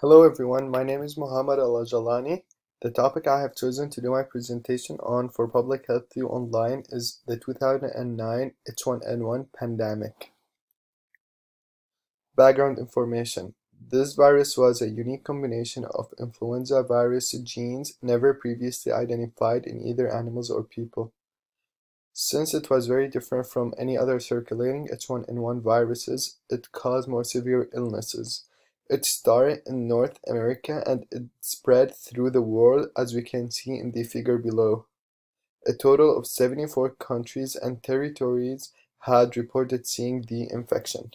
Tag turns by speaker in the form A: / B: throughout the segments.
A: Hello everyone, my name is Muhammad Al-Ajalani. The topic I have chosen to do my presentation on for Public Health View Online is the 2009 H1N1 pandemic. Background information. This virus was a unique combination of influenza virus genes never previously identified in either animals or people. Since it was very different from any other circulating H1N1 viruses, it caused more severe illnesses. It started in North America and it spread through the world as we can see in the figure below. A total of 74 countries and territories had reported seeing the infection.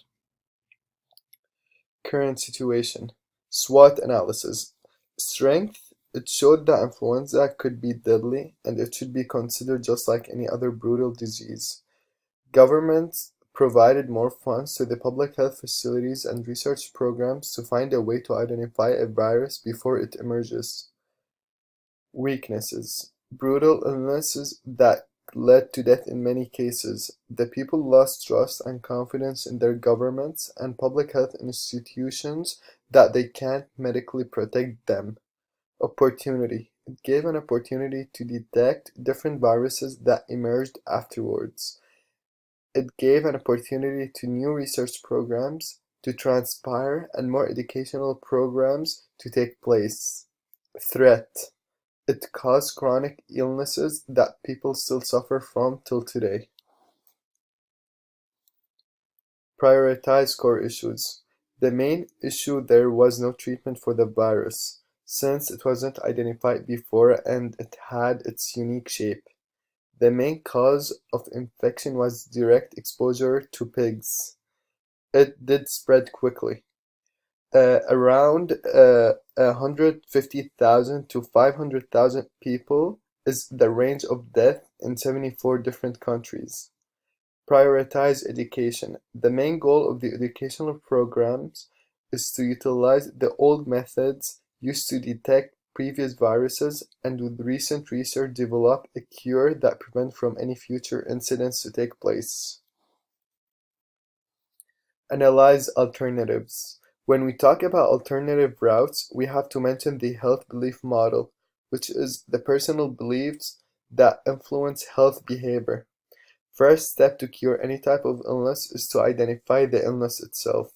A: Current situation. SWOT analysis. Strength. It showed that influenza could be deadly and it should be considered just like any other brutal disease. Governments provided more funds to the public health facilities and research programs to find a way to identify a virus before it emerges. Weaknesses. Brutal illnesses that led to death in many cases. The people lost trust and confidence in their governments and public health institutions that they can't medically protect them. Opportunity. It gave an opportunity to detect different viruses that emerged afterwards. It gave an opportunity to new research programs to transpire and more educational programs to take place. Threat. It caused chronic illnesses that people still suffer from till today. Prioritize core issues. The main issue there was no treatment for the virus, since it wasn't identified before and it had its unique shape. The main cause of infection was direct exposure to pigs. It did spread quickly. Around 150,000 to 500,000 people is the range of death in 74 different countries. Prioritize education. The main goal of the educational programs is to utilize the old methods used to detect previous viruses and with recent research develop a cure that prevent from any future incidents to take place. Analyze alternatives. When we talk about alternative routes, we have to mention the health belief model, which is the personal beliefs that influence health behavior. First step to cure any type of illness is to identify the illness itself.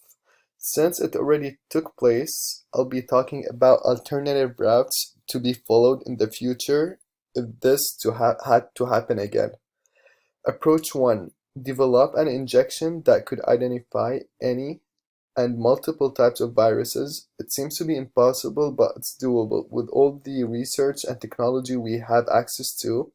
A: Since it already took place, I'll be talking about alternative routes to be followed in the future if this had to happen again. Approach 1. Develop an injection that could identify any and multiple types of viruses. It seems to be impossible, but it's doable with all the research and technology we have access to.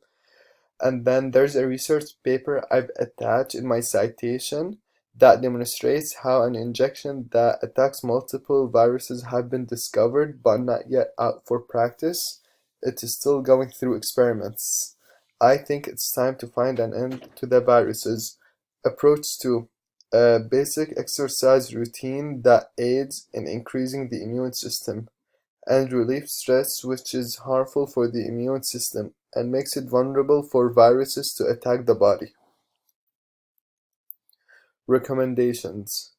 A: And then there's a research paper I've attached in my citation that demonstrates how an injection that attacks multiple viruses have been discovered but not yet out for practice. It is still going through experiments. I think it's time to find an end to the viruses. Approach 2. A basic exercise routine that aids in increasing the immune system and relieve stress, which is harmful for the immune system and makes it vulnerable for viruses to attack the body. Recommendations.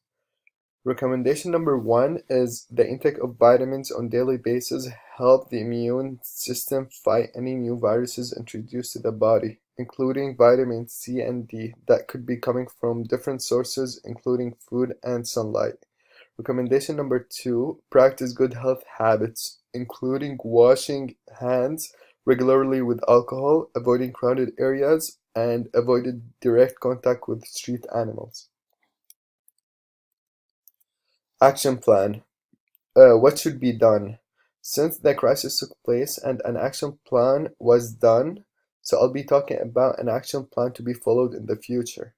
A: Recommendation number 1 is the intake of vitamins on daily basis help the immune system fight any new viruses introduced to the body, including vitamin C and D that could be coming from different sources including food and sunlight. Recommendation number 2, practice good health habits, including washing hands regularly with alcohol, avoiding crowded areas, and avoiding direct contact with street animals. Action plan. What should be done? Since the crisis took place and an action plan was done, so I'll be talking about an action plan to be followed in the future.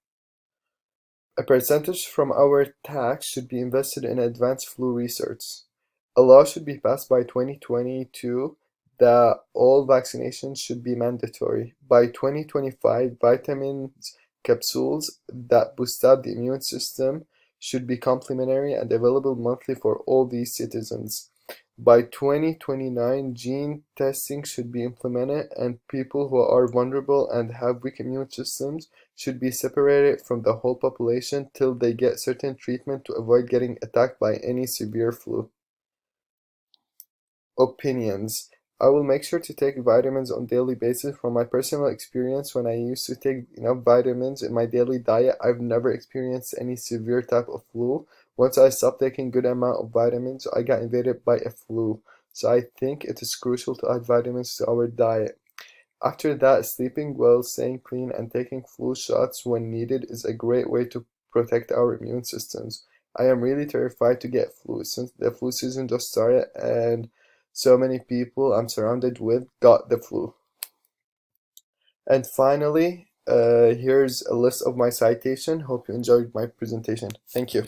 A: A percentage from our tax should be invested in advanced flu research. A law should be passed by 2022 that all vaccinations should be mandatory. By 2025, vitamins capsules that boost up the immune system should be complimentary and available monthly for all these citizens. By 2029, gene testing should be implemented and people who are vulnerable and have weak immune systems should be separated from the whole population till they get certain treatment to avoid getting attacked by any severe flu. Opinions. I will make sure to take vitamins on daily basis. From my personal experience, when I used to take enough vitamins in my daily diet, I've never experienced any severe type of flu. Once I stopped taking good amount of vitamins, I got invaded by a flu. So I think it is crucial to add vitamins to our diet. After that, sleeping well, staying clean, and taking flu shots when needed is a great way to protect our immune systems. I am really terrified to get flu since the flu season just started and so many people I'm surrounded with got the flu. And finally, here's a list of my citation. Hope you enjoyed my presentation. Thank you.